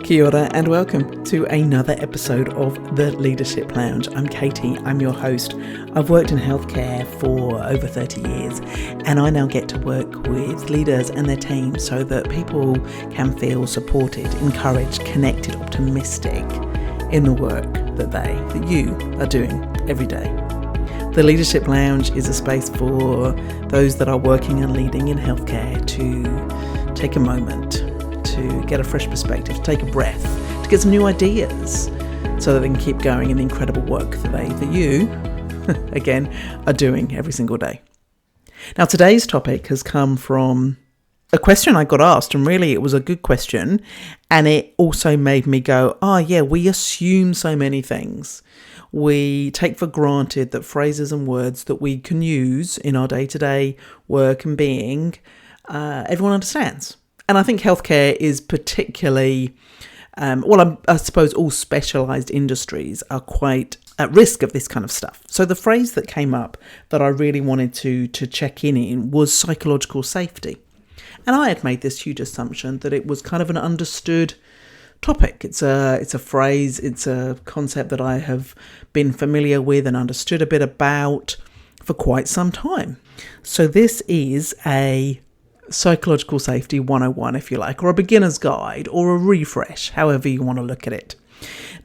Kia ora and welcome to another episode of The Leadership Lounge. I'm Katie, I'm your host. I've worked in healthcare for over 30 years and I now get to work with leaders and their teams so that people can feel supported, encouraged, connected, optimistic in the work that you are doing every day. The Leadership Lounge is a space for those that are working and leading in healthcare to take a moment, to get a fresh perspective, to take a breath, to get some new ideas so that they can keep going in the incredible work that you, again, are doing every single day. Now, today's topic has come from a question I got asked, and really it was a good question, and it also made me go, we assume so many things. We take for granted that phrases and words that we can use in our day-to-day work and being, everyone understands. And I think healthcare is particularly, I suppose all specialised industries are quite at risk of this kind of stuff. So the phrase that came up that I really wanted to check in was psychological safety. And I had made this huge assumption that it was kind of an understood topic. It's a phrase, it's a concept that I have been familiar with and understood a bit about for quite some time. So this is a Psychological Safety 101, if you like, or a beginner's guide, or a refresh, however you want to look at it.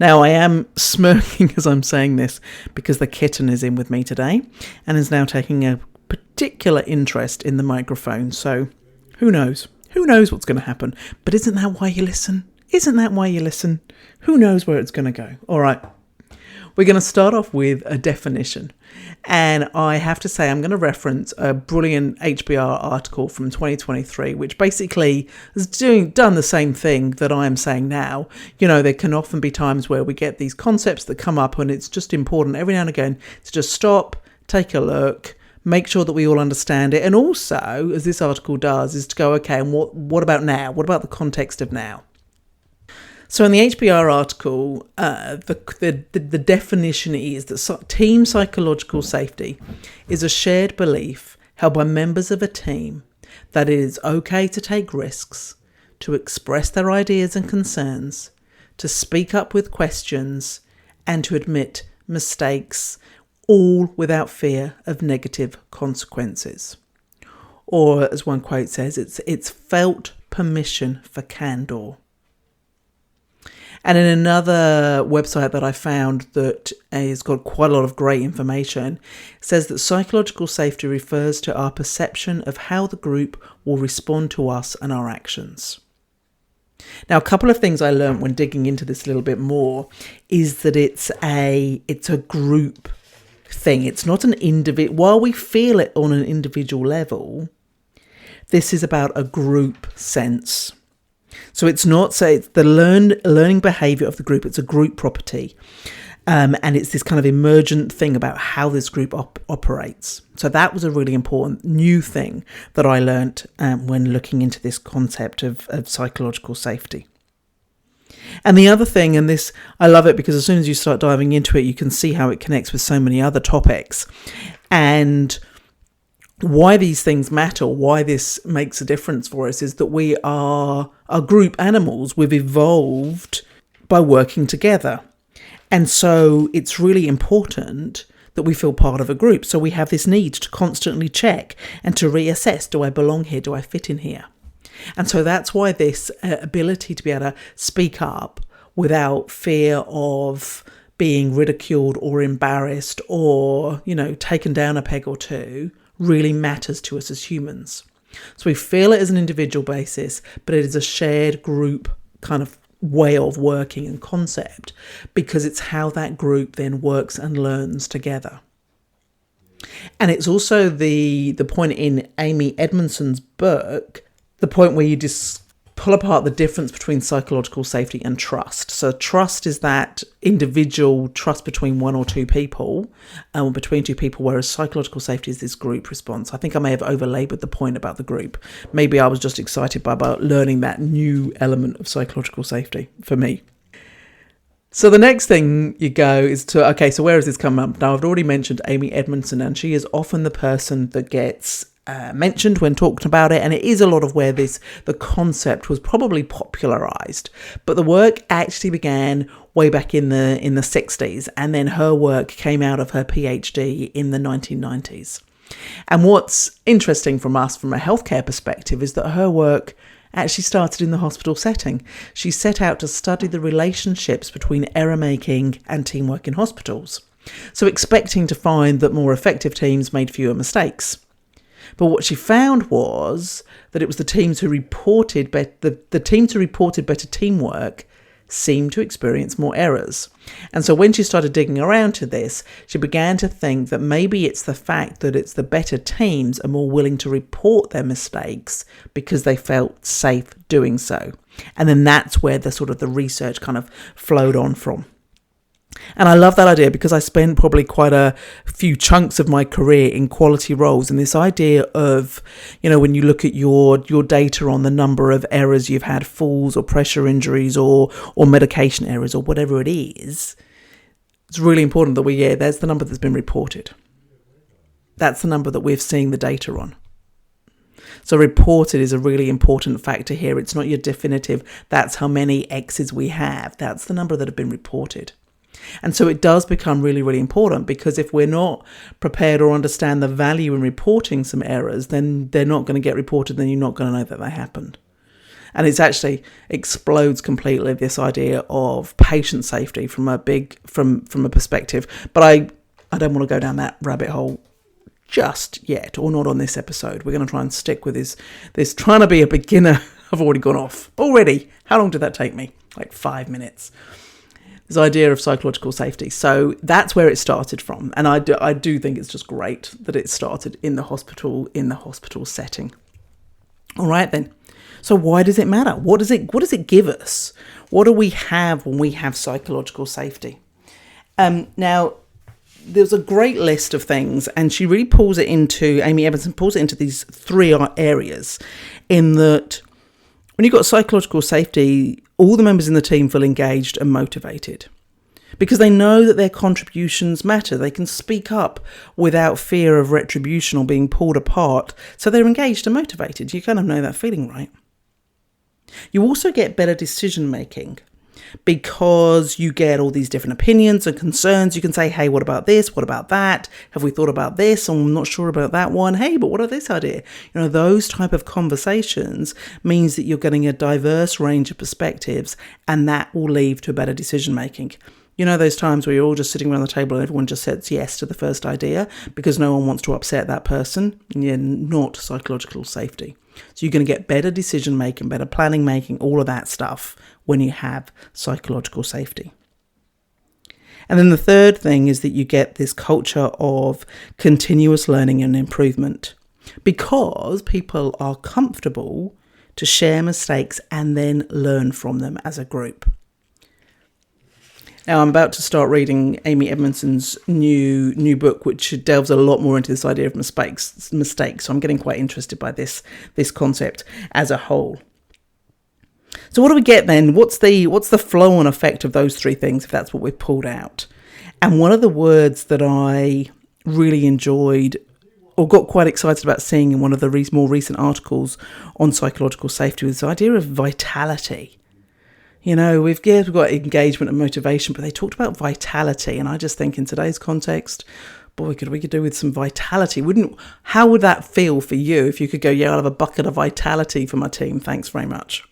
Now, I am smirking as I'm saying this because the kitten is in with me today and is now taking a particular interest in the microphone. So who knows? Who knows what's going to happen? But isn't that why you listen? Isn't that why you listen? Who knows where it's going to go? All right. We're going to start off with a definition. And I have to say, I'm going to reference a brilliant HBR article from 2023, which basically has done the same thing that I am saying now. You know, there can often be times where we get these concepts that come up, and it's just important every now and again to just stop, take a look, make sure that we all understand it. And also, as this article does, is to go, okay, and what about now? What about the context of now? So in the HBR article, the definition is that team psychological safety is a shared belief held by members of a team that it is okay to take risks, to express their ideas and concerns, to speak up with questions, and to admit mistakes, all without fear of negative consequences. Or, as one quote says, it's felt permission for candor. And in another website that I found that has got quite a lot of great information, it says that psychological safety refers to our perception of how the group will respond to us and our actions. Now, a couple of things I learned when digging into this a little bit more is that it's a group thing. It's not an individual. While we feel it on an individual level, this is about a group sense. So it's the learning behaviour of the group. It's a group property. And it's this kind of emergent thing about how this group operates. So that was a really important new thing that I learnt when looking into this concept of psychological safety. And the other thing, and this, I love it because as soon as you start diving into it, you can see how it connects with so many other topics. And why these things matter, why this makes a difference for us, is that we are group animals. We've evolved by working together. And so it's really important that we feel part of a group. So we have this need to constantly check and to reassess, do I belong here? Do I fit in here? And so that's why this ability to be able to speak up without fear of being ridiculed or embarrassed or, taken down a peg or two really matters to us as humans. So we feel it as an individual basis, but it is a shared group kind of way of working and concept because it's how that group then works and learns together. And it's also the point in Amy Edmondson's book, the point where you just pull apart the difference between psychological safety and trust. So trust is that individual trust between one or two people, or between two people, whereas psychological safety is this group response. I think I may have overlabored the point about the group. Maybe I was just excited about learning that new element of psychological safety for me. So the next thing you go is so where has this come up? Now, I've already mentioned Amy Edmondson, and she is often the person that gets mentioned when talking about it, and it is a lot of where the concept was probably popularized. But the work actually began way back in the 60s, and then her work came out of her PhD in the 1990s. And what's interesting from a healthcare perspective is that her work actually started in the hospital setting. She set out to study the relationships between error making and teamwork in hospitals, so expecting to find that more effective teams made fewer mistakes. But what she found was that it was the teams who reported better teamwork seemed to experience more errors. And so when she started digging around to this, she began to think that maybe it's the fact that it's the better teams are more willing to report their mistakes because they felt safe doing so. And then that's where the research kind of flowed on from. And I love that idea because I spent probably quite a few chunks of my career in quality roles. And this idea of, when you look at your data on the number of errors you've had, falls or pressure injuries or medication errors or whatever it is, it's really important that there's the number that's been reported. That's the number that we're seeing the data on. So reported is a really important factor here. It's not your definitive, that's how many X's we have. That's the number that have been reported. And so it does become really, really important, because if we're not prepared or understand the value in reporting some errors, then they're not going to get reported, then you're not going to know that they happened. And it's actually explodes completely this idea of patient safety from a perspective. But I don't want to go down that rabbit hole just yet, or not on this episode. We're going to try and stick with this trying to be a beginner. I've already gone off already. How long did that take me? Like 5 minutes. This idea of psychological safety. So that's where it started from. And I do think it's just great that it started in the hospital setting. All right then. So why does it matter? What does it give us? What do we have when we have psychological safety? Now, there's a great list of things, and Amy Edmondson pulls it into these 3 areas, in that when you've got psychological safety, all the members in the team feel engaged and motivated because they know that their contributions matter. They can speak up without fear of retribution or being pulled apart. So they're engaged and motivated. You kind of know that feeling, right? You also get better decision making because you get all these different opinions and concerns. You can say, hey, what about this? What about that? Have we thought about this? I'm not sure about that one. Hey, but what about this idea? Those type of conversations means that you're getting a diverse range of perspectives, and that will lead to better decision making. Those times where you're all just sitting around the table and everyone just says yes to the first idea because no one wants to upset that person. Not psychological safety. So you're going to get better decision making, better planning making, all of that stuff when you have psychological safety. And then the third thing is that you get this culture of continuous learning and improvement because people are comfortable to share mistakes and then learn from them as a group. Now, I'm about to start reading Amy Edmondson's new book, which delves a lot more into this idea of mistakes. So I'm getting quite interested by this concept as a whole. So what do we get then? What's the flow-on effect of those 3 things, if that's what we've pulled out? And one of the words that I really enjoyed or got quite excited about seeing in one of the more recent articles on psychological safety was the idea of vitality. We've got engagement and motivation, but they talked about vitality. And I just think in today's context, boy, we could do with some vitality. How would that feel for you if you could go, I'll have a bucket of vitality for my team. Thanks very much.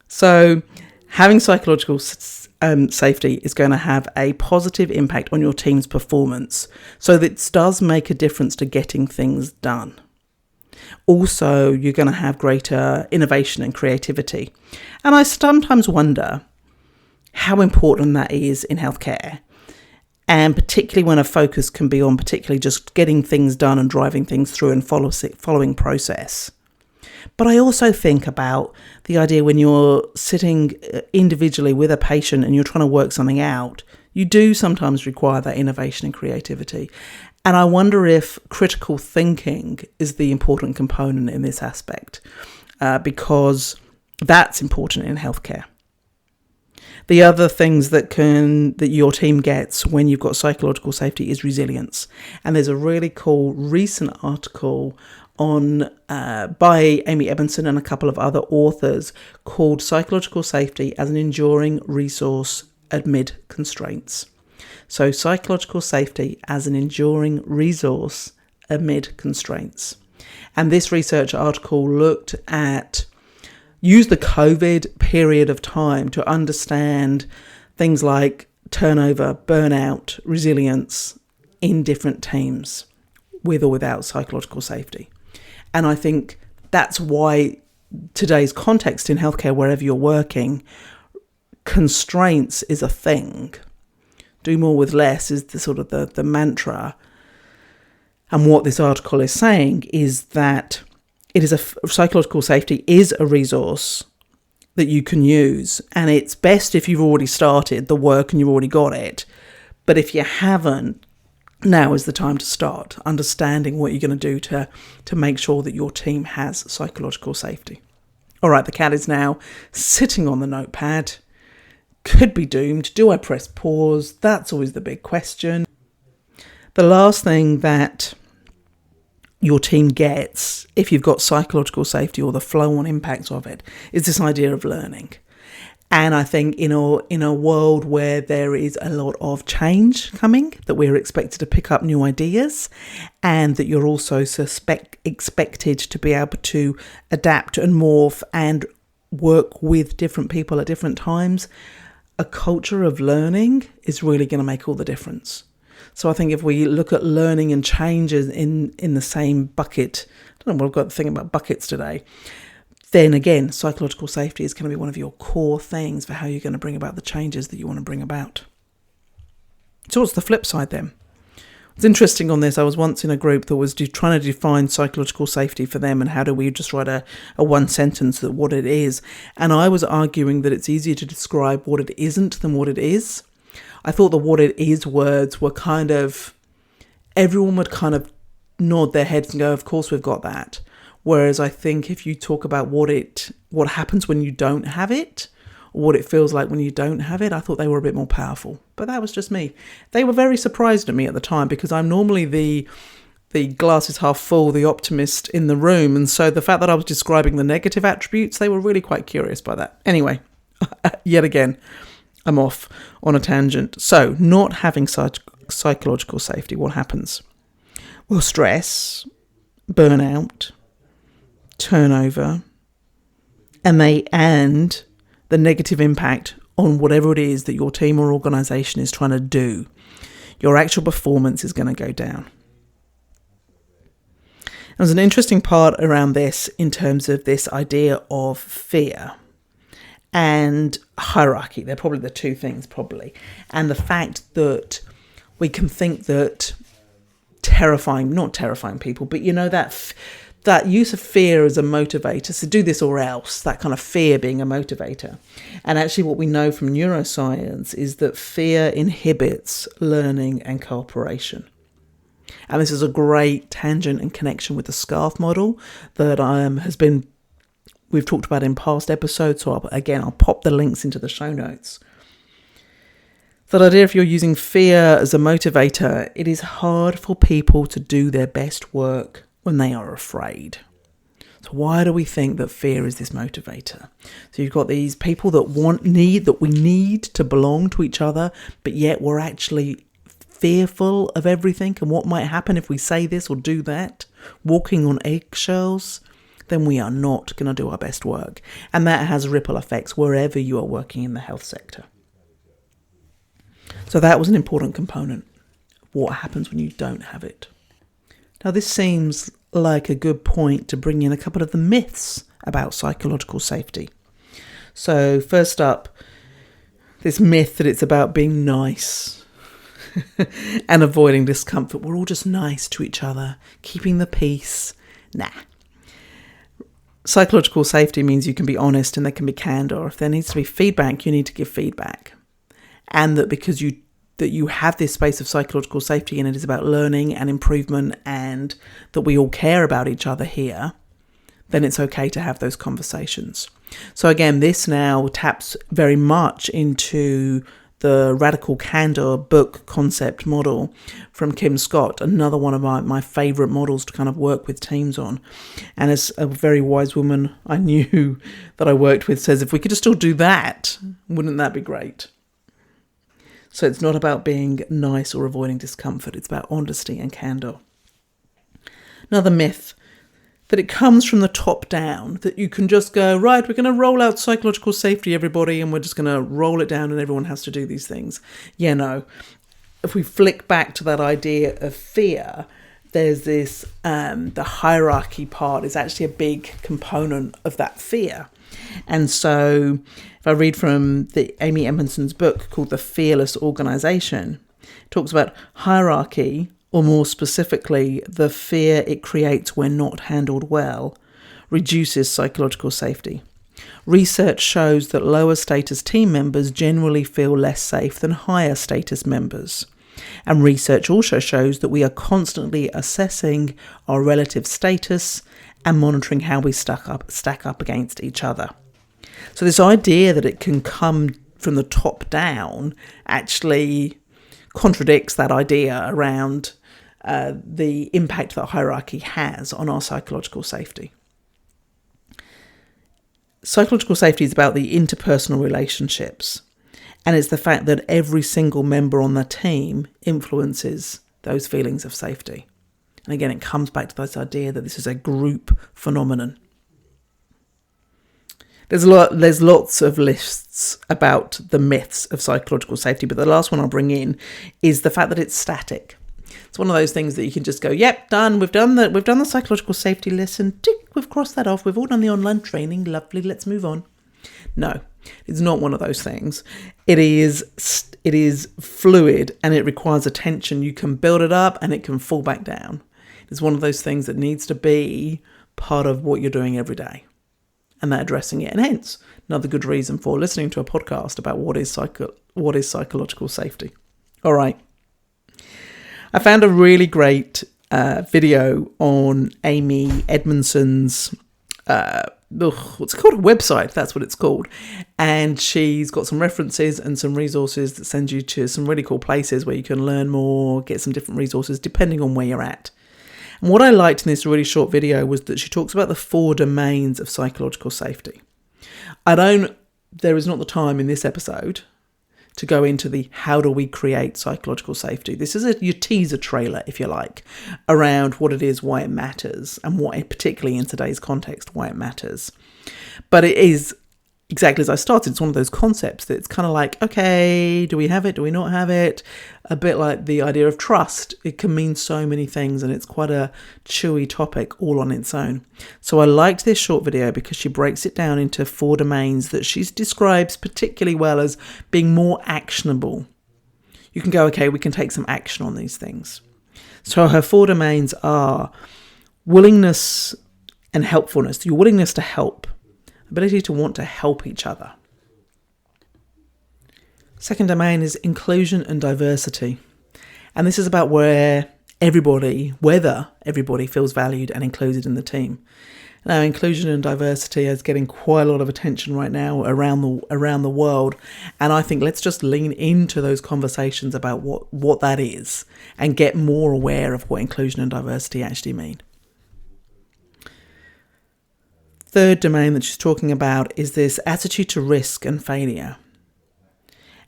So having psychological safety is going to have a positive impact on your team's performance. So that does make a difference to getting things done. Also, you're going to have greater innovation and creativity. And I sometimes wonder how important that is in healthcare. And particularly when a focus can be on particularly just getting things done and driving things through and following process. But I also think about the idea when you're sitting individually with a patient and you're trying to work something out, you do sometimes require that innovation and creativity. And I wonder if critical thinking is the important component in this aspect, because that's important in healthcare. The other things that your team gets when you've got psychological safety is resilience. And there's a really cool recent article by Amy Edmondson and a couple of other authors called Psychological Safety as an Enduring Resource Amid Constraints. So psychological safety as an enduring resource amid constraints. And this research article used the COVID period of time to understand things like turnover, burnout, resilience in different teams with or without psychological safety. And I think that's why today's context in healthcare, wherever you're working, constraints is a thing. Do more with less is the sort of the mantra. And what this article is saying is that psychological safety is a resource that you can use. And it's best if you've already started the work and you've already got it. But if you haven't, now is the time to start understanding what you're going to do to make sure that your team has psychological safety. All right, the cat is now sitting on the notepad. Could be doomed. Do I press pause? That's always the big question. The last thing that your team gets, if you've got psychological safety or the flow-on impacts of it, is this idea of learning. And I think in a world where there is a lot of change coming, that we're expected to pick up new ideas, and that you're also expected to be able to adapt and morph and work with different people at different times, a culture of learning is really going to make all the difference. So I think if we look at learning and changes in the same bucket, I don't know what I've got to think about buckets today, then again, psychological safety is going to be one of your core things for how you're going to bring about the changes that you want to bring about. So what's the flip side then? It's interesting on this. I was once in a group that was trying to define psychological safety for them and how do we just write a one sentence that what it is. And I was arguing that it's easier to describe what it isn't than what it is. I thought the what it is words were kind of, everyone would kind of nod their heads and go, of course we've got that. Whereas I think if you talk about what happens when you don't have it, or what it feels like when you don't have it, I thought they were a bit more powerful. But that was just me. They were very surprised at me at the time because I'm normally the glass is half full, the optimist in the room. And so the fact that I was describing the negative attributes, they were really quite curious by that. Anyway, yet again, I'm off on a tangent. So not having psychological safety, what happens? Well, stress, burnout, turnover, and the negative impact on whatever it is that your team or organisation is trying to do, your actual performance is going to go down. There's an interesting part around this in terms of this idea of fear and hierarchy. They're probably the two things, and the fact that we can think that not terrifying people, but that use of fear as a motivator, so do this or else, that kind of fear being a motivator. And actually what we know from neuroscience is that fear inhibits learning and cooperation. And this is a great tangent and connection with the SCARF model that we've talked about in past episodes. So I'll pop the links into the show notes. That idea, if you're using fear as a motivator, it is hard for people to do their best work when they are afraid. So why do we think that fear is this motivator? So you've got these people that we need to belong to each other, but yet we're actually fearful of everything and what might happen if we say this or do that, walking on eggshells, then we are not going to do our best work. And that has ripple effects wherever you are working in the health sector. So that was an important component of what happens when you don't have it. Now, this seems like a good point to bring in a couple of the myths about psychological safety. So first up, this myth that it's about being nice and avoiding discomfort. We're all just nice to each other, keeping the peace. Nah. Psychological safety means you can be honest and there can be candor. If there needs to be feedback, you need to give feedback. And that because you have this space of psychological safety and it is about learning and improvement and that we all care about each other here, then it's okay to have those conversations. So again, this now taps very much into the Radical Candor book concept model from Kim Scott, another one of my favourite models to kind of work with teams on. And as a very wise woman I knew that I worked with says, if we could just still do that, wouldn't that be great? So it's not about being nice or avoiding discomfort. It's about honesty and candor. Another myth, that it comes from the top down, that you can just go, right, we're going to roll out psychological safety, everybody, and we're just going to roll it down and everyone has to do these things. Yeah, no. If we flick back to that idea of fear, there's this, the hierarchy part is actually a big component of that fear. And so if I read from the Amy Edmondson's book called The Fearless Organization, it talks about hierarchy, or more specifically, the fear it creates when not handled well, reduces psychological safety. Research shows that lower status team members generally feel less safe than higher status members. And research also shows that we are constantly assessing our relative status and monitoring how we stack up against each other. So this idea that it can come from the top down actually contradicts that idea around the impact that hierarchy has on our psychological safety. Psychological safety is about the interpersonal relationships, and it's the fact that every single member on the team influences those feelings of safety. And again, it comes back to this idea that this is a group phenomenon. There's lots of lists about the myths of psychological safety, but the last one I'll bring in is the fact that it's static. It's one of those things that you can just go, yep, done. We've done the psychological safety lesson. Tick, we've crossed that off. We've all done the online training. Lovely. Let's move on. No, it's not one of those things. It is fluid and it requires attention. You can build it up and it can fall back down. It's one of those things that needs to be part of what you're doing every day, and that addressing it. And hence, another good reason for listening to a podcast about what is psychological safety. All right. I found a really great video on Amy Edmondson's, what's it called? A website, that's what it's called. And she's got some references and some resources that send you to some really cool places where you can learn more, get some different resources depending on where you're at. And what I liked in this really short video was that she talks about the 4 domains of psychological safety. There is not the time in this episode to go into the how do we create psychological safety. This is your teaser trailer, if you like, around what it is, why it matters, and what, particularly in today's context, why it matters. But it is exactly as I started. It's one of those concepts that it's kind of like, okay, do we have it? Do we not have it? A bit like the idea of trust. It can mean so many things, and it's quite a chewy topic all on its own. So I liked this short video because she breaks it down into 4 domains that she describes particularly well as being more actionable. You can go, okay, we can take some action on these things. So her 4 domains are willingness and helpfulness, your willingness to help, ability to want to help each other. Second domain is inclusion and diversity. And this is about whether everybody feels valued and included in the team. Now, inclusion and diversity is getting quite a lot of attention right now around the world. And I think let's just lean into those conversations about what that is and get more aware of what inclusion and diversity actually mean. Third domain that she's talking about is this attitude to risk and failure.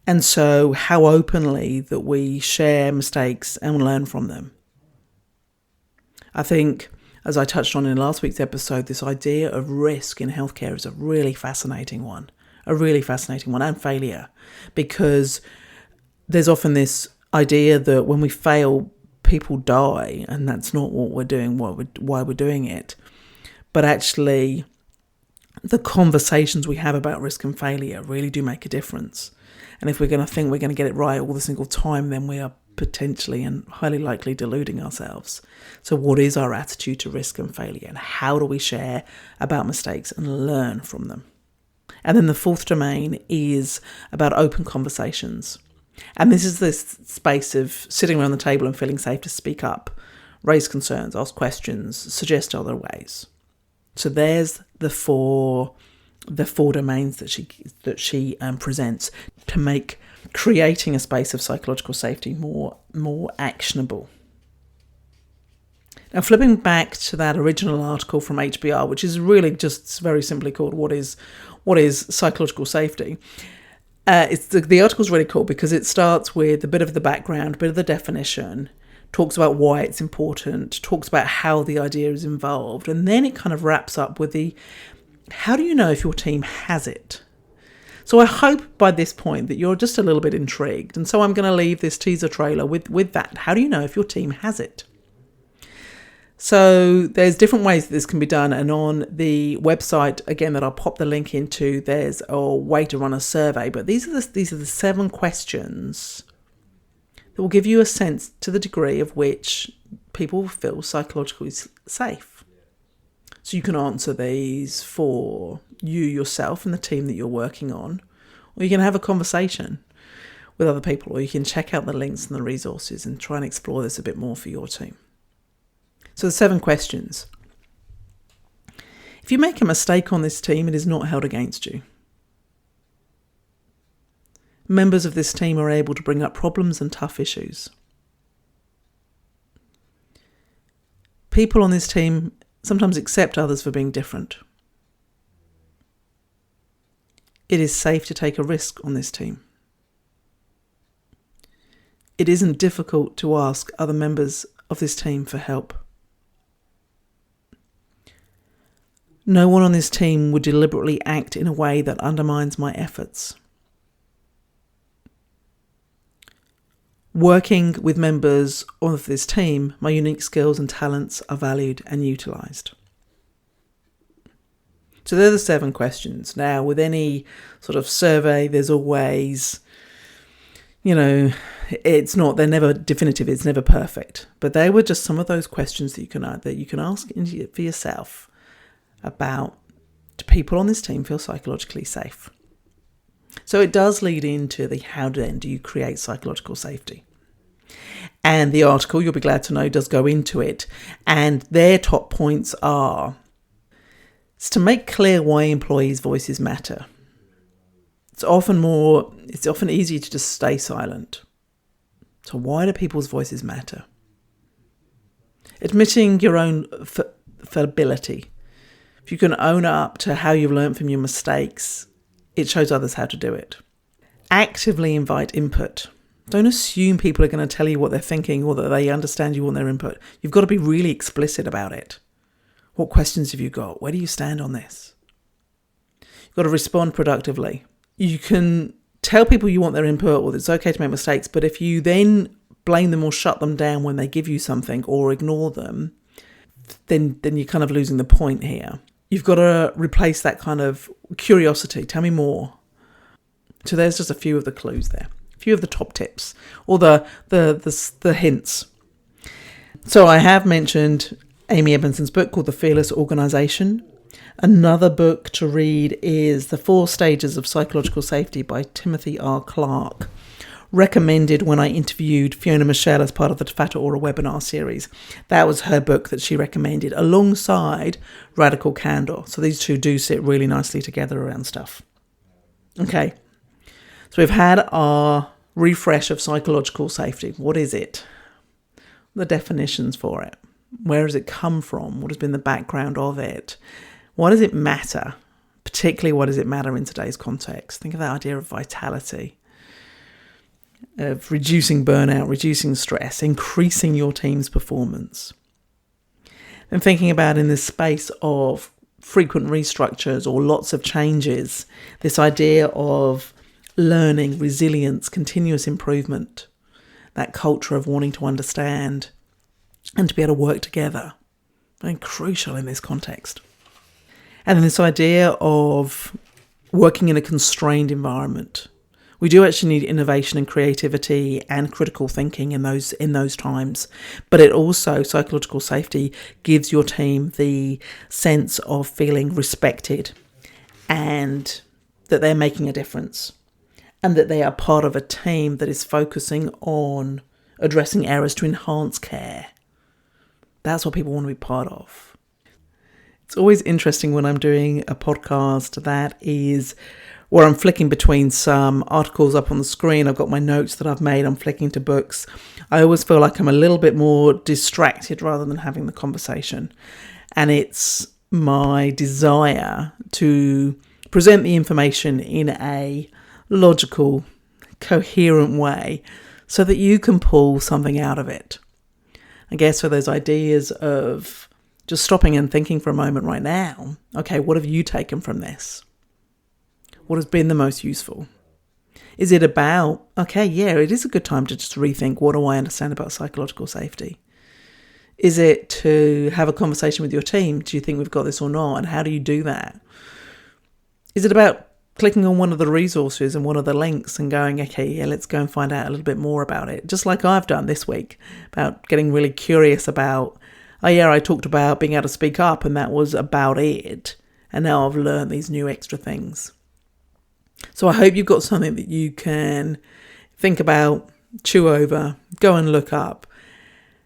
And so how openly that we share mistakes and learn from them. I think, as I touched on in last week's episode, this idea of risk in healthcare is a really fascinating one, and failure, because there's often this idea that when we fail, people die, and that's not what we're doing, why we're doing it. But actually, the conversations we have about risk and failure really do make a difference. And if we're going to think we're going to get it right all the single time, then we are potentially and highly likely deluding ourselves. So what is our attitude to risk and failure, and how do we share about mistakes and learn from them? And then the 4th domain is about open conversations. And this is this space of sitting around the table and feeling safe to speak up, raise concerns, ask questions, suggest other ways. So there's the 4 the 4 domains that she presents to make creating a space of psychological safety more actionable. Now, flipping back to that original article from HBR, which is really just very simply called "What is Psychological Safety?" The article's really cool because it starts with a bit of the background, a bit of the definition, talks about why it's important, talks about how the idea is involved, and then it kind of wraps up with how do you know if your team has it? So I hope by this point that you're just a little bit intrigued. And so I'm going to leave this teaser trailer with that. How do you know if your team has it? So there's different ways that this can be done. And on the website, again, that I'll pop the link into, there's a way to run a survey. But these are the 7 questions that will give you a sense to the degree of which people feel psychologically safe. So you can answer these for you yourself and the team that you're working on, or you can have a conversation with other people, or you can check out the links and the resources and try and explore this a bit more for your team. So the 7 questions. If you make a mistake on this team, it is not held against you. Members of this team are able to bring up problems and tough issues. People on this team sometimes accept others for being different. It is safe to take a risk on this team. It isn't difficult to ask other members of this team for help. No one on this team would deliberately act in a way that undermines my efforts. Working with members of this team, my unique skills and talents are valued and utilised. So they're the 7 questions. Now, with any sort of survey, there's always, they're never definitive, it's never perfect. But they were just some of those questions that you can ask for yourself about, do people on this team feel psychologically safe? So it does lead into the how then do you create psychological safety? And the article, you'll be glad to know, does go into it. And their top points are, it's to make clear why employees' voices matter. It's often easier to just stay silent. So why do people's voices matter? Admitting your own fallibility. If you can own up to how you've learned from your mistakes, it shows others how to do it. Actively invite input. Don't assume people are going to tell you what they're thinking or that they understand you want their input. You've got to be really explicit about it. What questions have you got? Where do you stand on this? You've got to respond productively. You can tell people you want their input or that it's okay to make mistakes, but if you then blame them or shut them down when they give you something or ignore them, then you're kind of losing the point here. You've got to replace that kind of curiosity. Tell me more. So there's just a few of the clues there. A few of the top tips or the hints. So I have mentioned Amy Edmondson's book called The Fearless Organisation. Another book to read is The 4 Stages of Psychological Safety by Timothy R. Clark. Recommended when I interviewed Fiona Michelle as part of the Fata Aura webinar series. That was her book that she recommended alongside Radical Candor. So these two do sit really nicely together around stuff. Okay. So we've had our refresh of psychological safety. What is it? The definitions for it. Where does it come from? What has been the background of it? Why does it matter? Particularly, what does it matter in today's context? Think of that idea of vitality, of reducing burnout, reducing stress, increasing your team's performance. And thinking about in this space of frequent restructures or lots of changes, this idea of learning, resilience, continuous improvement, that culture of wanting to understand and to be able to work together, very crucial in this context. And then this idea of working in a constrained environment. We do actually need innovation and creativity and critical thinking in those times. But it also, psychological safety, gives your team the sense of feeling respected and that they're making a difference and that they are part of a team that is focusing on addressing errors to enhance care. That's what people want to be part of. It's always interesting when I'm doing a podcast that is where I'm flicking between some articles up on the screen. I've got my notes that I've made. I'm flicking to books. I always feel like I'm a little bit more distracted rather than having the conversation. And it's my desire to present the information in a logical, coherent way so that you can pull something out of it. I guess for those ideas of just stopping and thinking for a moment right now, okay, what have you taken from this? What has been the most useful? Is it about, okay, yeah, it is a good time to just rethink, what do I understand about psychological safety? Is it to have a conversation with your team? Do you think we've got this or not? And how do you do that? Is it about clicking on one of the resources and one of the links and going, okay, yeah, let's go and find out a little bit more about it? Just like I've done this week, about getting really curious about, oh yeah, I talked about being able to speak up and that was about it. And now I've learned these new extra things. So I hope you've got something that you can think about, chew over, go and look up.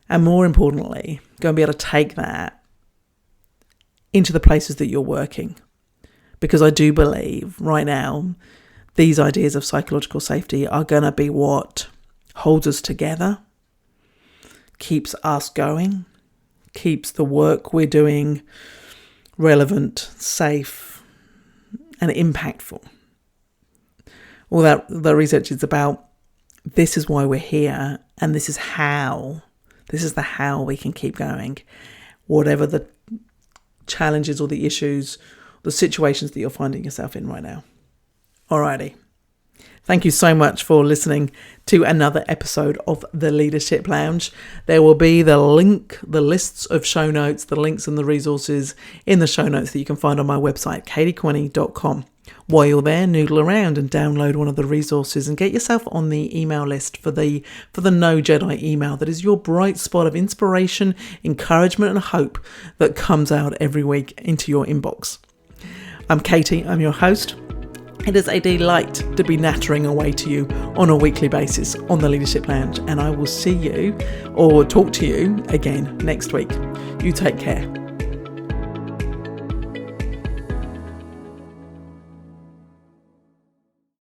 And more importantly, go and be able to take that into the places that you're working. Because I do believe right now, these ideas of psychological safety are going to be what holds us together, keeps us going, keeps the work we're doing relevant, safe, and impactful. All that the research is about, this is why we're here, and this is the how we can keep going, whatever the challenges or the issues, the situations that you're finding yourself in right now. Alrighty. Thank you so much for listening to another episode of The Leadership Lounge. There will be the lists of show notes, the links and the resources in the show notes that you can find on my website, katiequinny.com. While you're there, noodle around and download one of the resources and get yourself on the email list for the No Jedi email. That is your bright spot of inspiration, encouragement and hope that comes out every week into your inbox. I'm Katie, I'm your host. It is a delight to be nattering away to you on a weekly basis on the Leadership Lounge, and I will see you or talk to you again next week. You take care.